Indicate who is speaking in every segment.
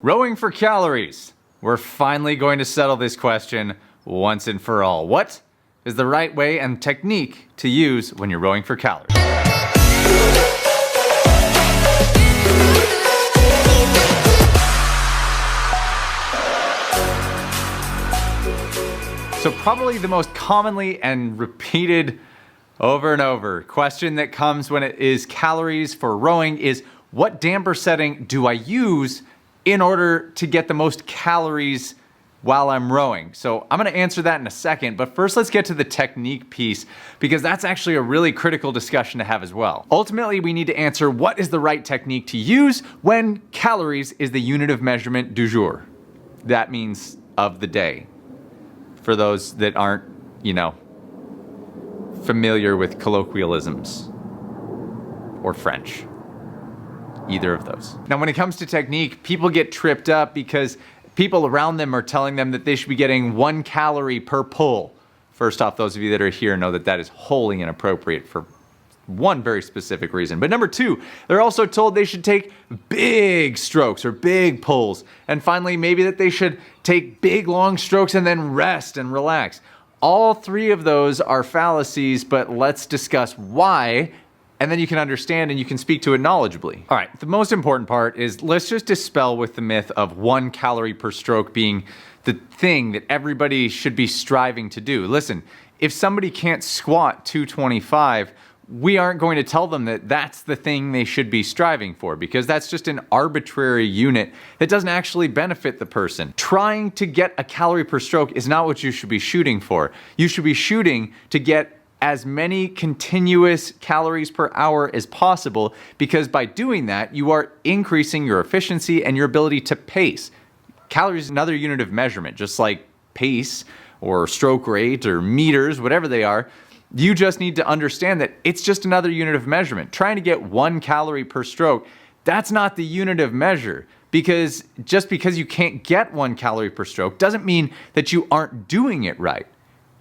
Speaker 1: Rowing for calories. We're finally going to settle this question once and for all. What is the right way and technique to use when you're rowing for calories? So probably the most commonly and repeated over and over question that comes when it is calories for rowing is, what damper setting do I use in order to get the most calories while I'm rowing? So I'm going to answer that in a second, but first let's get to the technique piece, because that's actually a really critical discussion to have as well. Ultimately, we need to answer what is the right technique to use when calories is the unit of measurement du jour. That means of the day. For those that aren't, familiar with colloquialisms or French. Either of those. Now, when it comes to technique, people get tripped up because people around them are telling them that they should be getting 1 calorie per pull. First off, those of you that are here know that that is wholly inappropriate for one very specific reason. But number 2, they're also told they should take big strokes or big pulls. And finally, maybe that they should take big long strokes and then rest and relax. All 3 of those are fallacies, but let's discuss why, and then you can understand and you can speak to it knowledgeably. All right, the most important part is let's just dispel with the myth of 1 calorie per stroke being the thing that everybody should be striving to do. Listen, if somebody can't squat 225, we aren't going to tell them that that's the thing they should be striving for, because that's just an arbitrary unit that doesn't actually benefit the person. Trying to get a calorie per stroke is not what you should be shooting for. You should be shooting to get as many continuous calories per hour as possible, because by doing that, you are increasing your efficiency and your ability to pace. Calories is another unit of measurement, just like pace or stroke rate or meters, whatever they are. You just need to understand that it's just another unit of measurement. Trying to get 1 calorie per stroke, that's not the unit of measure, because just because you can't get 1 calorie per stroke doesn't mean that you aren't doing it right.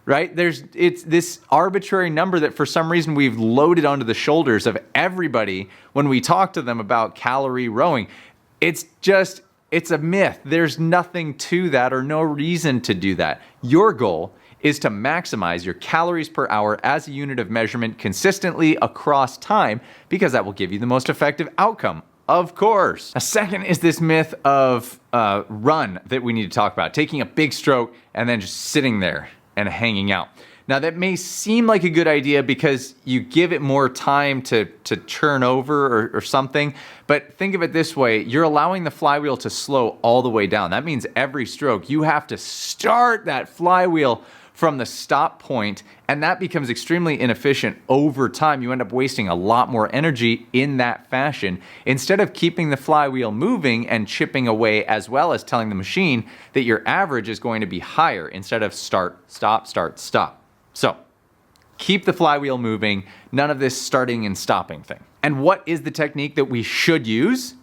Speaker 1: Right? It's this arbitrary number that for some reason we've loaded onto the shoulders of everybody when we talk to them about calorie rowing. It's a myth. There's nothing to that or no reason to do that. Your goal is to maximize your calories per hour as a unit of measurement consistently across time, because that will give you the most effective outcome. Of course. A second is this myth of run that we need to talk about. Taking a big stroke and then just sitting there and hanging out. Now, that may seem like a good idea because you give it more time to churn over or something, but think of it this way. You're allowing the flywheel to slow all the way down. That means every stroke, you have to start that flywheel from the stop point, and that becomes extremely inefficient over time. You end up wasting a lot more energy in that fashion, instead of keeping the flywheel moving and chipping away, as well as telling the machine that your average is going to be higher instead of start, stop, start, stop. So keep the flywheel moving, none of this starting and stopping thing. And what is the technique that we should use?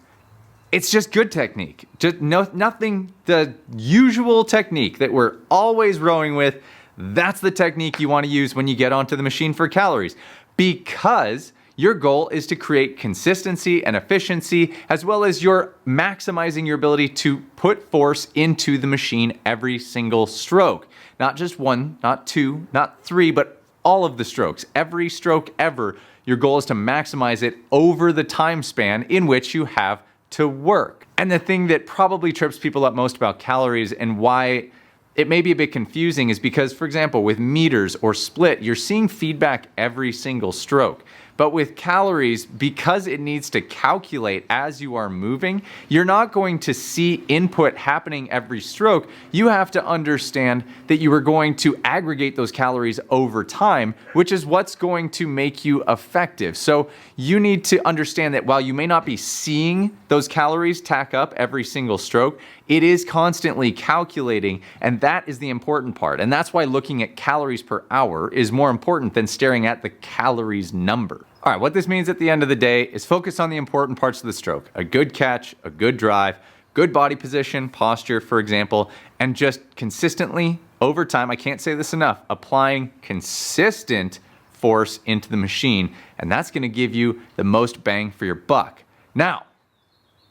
Speaker 1: It's just good technique. Just nothing, the usual technique that we're always rowing with. That's the technique you want to use when you get onto the machine for calories, because your goal is to create consistency and efficiency, as well as you're maximizing your ability to put force into the machine every single stroke. Not just 1, not 2, not 3, but all of the strokes. Every stroke ever, your goal is to maximize it over the time span in which you have to work. And the thing that probably trips people up most about calories and why it may be a bit confusing is because, for example, with meters or split, you're seeing feedback every single stroke. But with calories, because it needs to calculate as you are moving, you're not going to see input happening every stroke. You have to understand that you are going to aggregate those calories over time, which is what's going to make you effective. So you need to understand that while you may not be seeing those calories tack up every single stroke, it is constantly calculating, and that is the important part. And that's why looking at calories per hour is more important than staring at the calories number. All right, what this means at the end of the day is focus on the important parts of the stroke. A good catch, a good drive, good body position, posture, for example, and just consistently over time, I can't say this enough, applying consistent force into the machine, and that's going to give you the most bang for your buck. Now,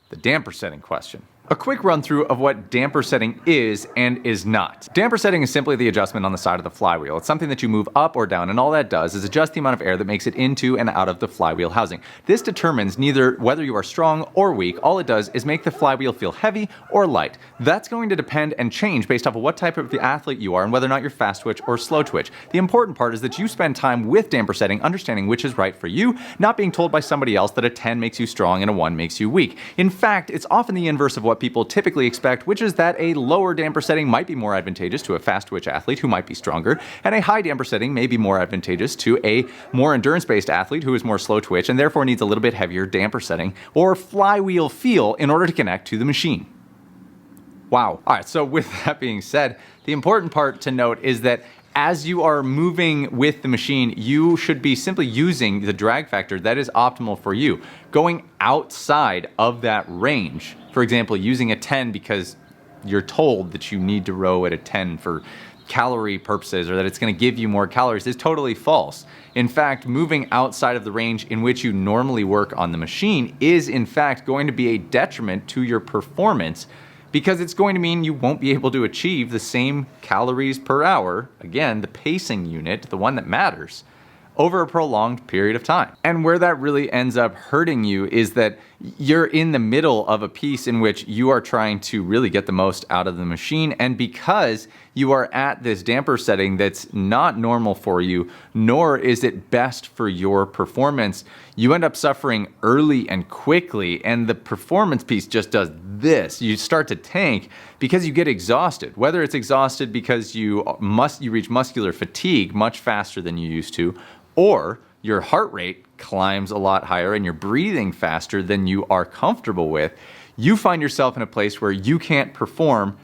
Speaker 1: the damper setting question. A quick run through of what damper setting is and is not. Damper setting is simply the adjustment on the side of the flywheel. It's something that you move up or down, and all that does is adjust the amount of air that makes it into and out of the flywheel housing. This determines neither whether you are strong or weak. All it does is make the flywheel feel heavy or light. That's going to depend and change based off of what type of athlete you are and whether or not you're fast twitch or slow twitch. The important part is that you spend time with damper setting, understanding which is right for you, not being told by somebody else that a 10 makes you strong and a 1 makes you weak. In fact, it's often the inverse of what people typically expect, which is that a lower damper setting might be more advantageous to a fast twitch athlete who might be stronger, and a high damper setting may be more advantageous to a more endurance-based athlete who is more slow twitch and therefore needs a little bit heavier damper setting or flywheel feel in order to connect to the machine. Wow. All right, so with that being said, the important part to note is that as you are moving with the machine, you should be simply using the drag factor that is optimal for you. Going outside of that range, for example, using a 10 because you're told that you need to row at a 10 for calorie purposes or that it's going to give you more calories, is totally false. In fact, moving outside of the range in which you normally work on the machine is in fact going to be a detriment to your performance, because it's going to mean you won't be able to achieve the same calories per hour, again, the pacing unit, the one that matters, over a prolonged period of time. And where that really ends up hurting you is that you're in the middle of a piece in which you are trying to really get the most out of the machine, and because you are at this damper setting that's not normal for you, nor is it best for your performance, you end up suffering early and quickly, and the performance piece just does this. You start to tank because you get exhausted. Whether it's exhausted because you reach muscular fatigue much faster than you used to, or your heart rate climbs a lot higher and you're breathing faster than you are comfortable with, you find yourself in a place where you can't perform,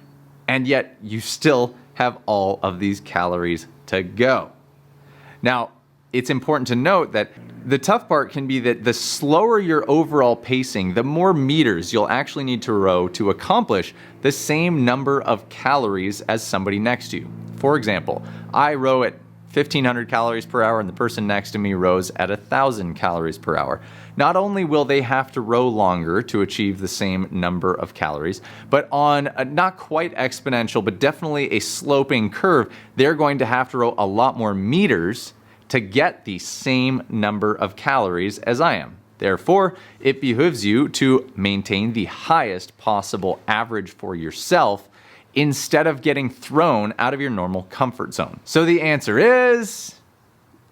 Speaker 1: and yet you still have all of these calories to go. Now, it's important to note that the tough part can be that the slower your overall pacing, the more meters you'll actually need to row to accomplish the same number of calories as somebody next to you. For example, I row at 1,500 calories per hour and the person next to me rows at 1,000 calories per hour. Not only will they have to row longer to achieve the same number of calories, but on a not quite exponential, but definitely a sloping curve, they're going to have to row a lot more meters to get the same number of calories as I am. Therefore, it behooves you to maintain the highest possible average for yourself instead of getting thrown out of your normal comfort zone. So the answer is,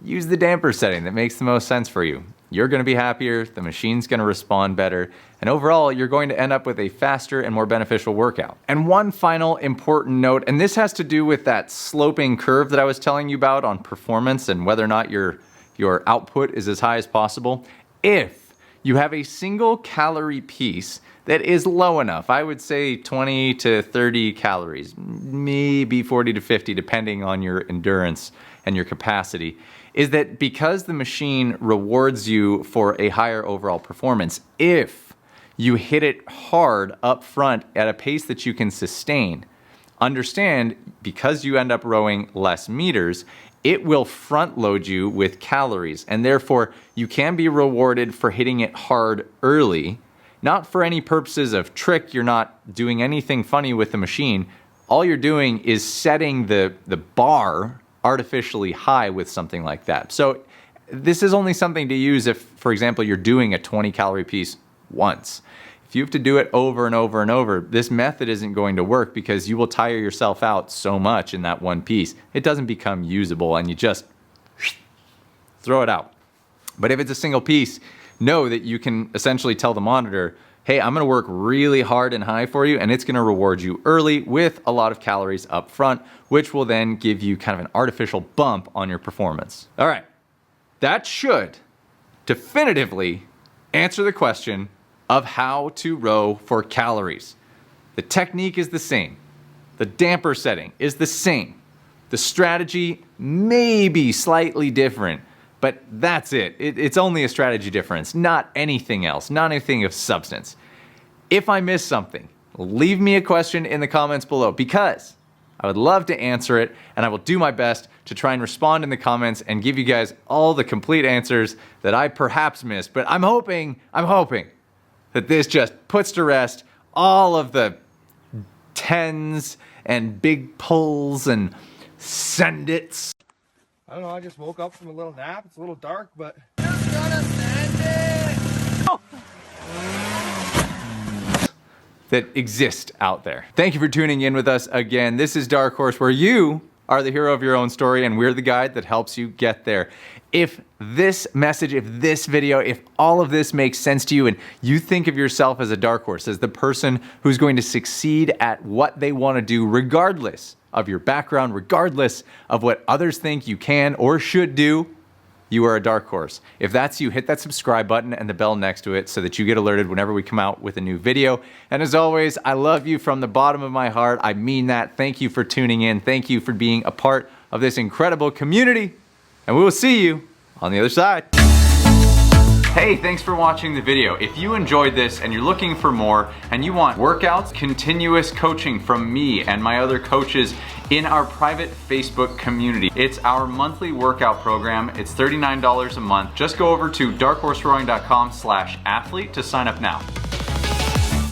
Speaker 1: use the damper setting that makes the most sense for you. You're going to be happier, the machine's going to respond better, and overall, you're going to end up with a faster and more beneficial workout. And one final important note, and this has to do with that sloping curve that I was telling you about on performance and whether or not your output is as high as possible. If you have a single calorie piece that is low enough, I would say 20 to 30 calories, maybe 40 to 50, depending on your endurance and your capacity, is that because the machine rewards you for a higher overall performance, if you hit it hard up front at a pace that you can sustain, understand, because you end up rowing less meters, it will front load you with calories, and therefore you can be rewarded for hitting it hard early, not for any purposes of trick. You're not doing anything funny with the machine. All you're doing is setting the bar artificially high with something like that. So this is only something to use if, for example, you're doing a 20 calorie piece once. If you have to do it over and over and over, this method isn't going to work because you will tire yourself out so much in that one piece. It doesn't become usable and you just throw it out. But if it's a single piece, know that you can essentially tell the monitor, hey, I'm going to work really hard and high for you, and it's going to reward you early with a lot of calories up front, which will then give you kind of an artificial bump on your performance. All right, that should definitively answer the question of how to row for calories. The technique is the same. The damper setting is the same. The strategy may be slightly different, but that's it. It's only a strategy difference, not anything else, not anything of substance. If I missed something, leave me a question in the comments below because I would love to answer it, and I will do my best to try and respond in the comments and give you guys all the complete answers that I perhaps missed. But I'm hoping that this just puts to rest all of the tens and big pulls and send it's.
Speaker 2: I don't know, I just woke up from a little nap. It's a little dark, but
Speaker 1: that exist out there. Thank you for tuning in with us again. This is Dark Horse, where you are the hero of your own story and we're the guide that helps you get there. If this message, if this video, if all of this makes sense to you and you think of yourself as a dark horse, as the person who's going to succeed at what they want to do regardless of your background, regardless of what others think you can or should do, you are a dark horse. If that's you, hit that subscribe button and the bell next to it so that you get alerted whenever we come out with a new video. And as always, I love you from the bottom of my heart. I mean that. Thank you for tuning in. Thank you for being a part of this incredible community. And we will see you on the other side. Hey, thanks for watching the video. If you enjoyed this and you're looking for more and you want workouts, continuous coaching from me and my other coaches in our private Facebook community, it's our monthly workout program. It's $39 a month. Just go over to darkhorserowing.com/athlete to sign up now.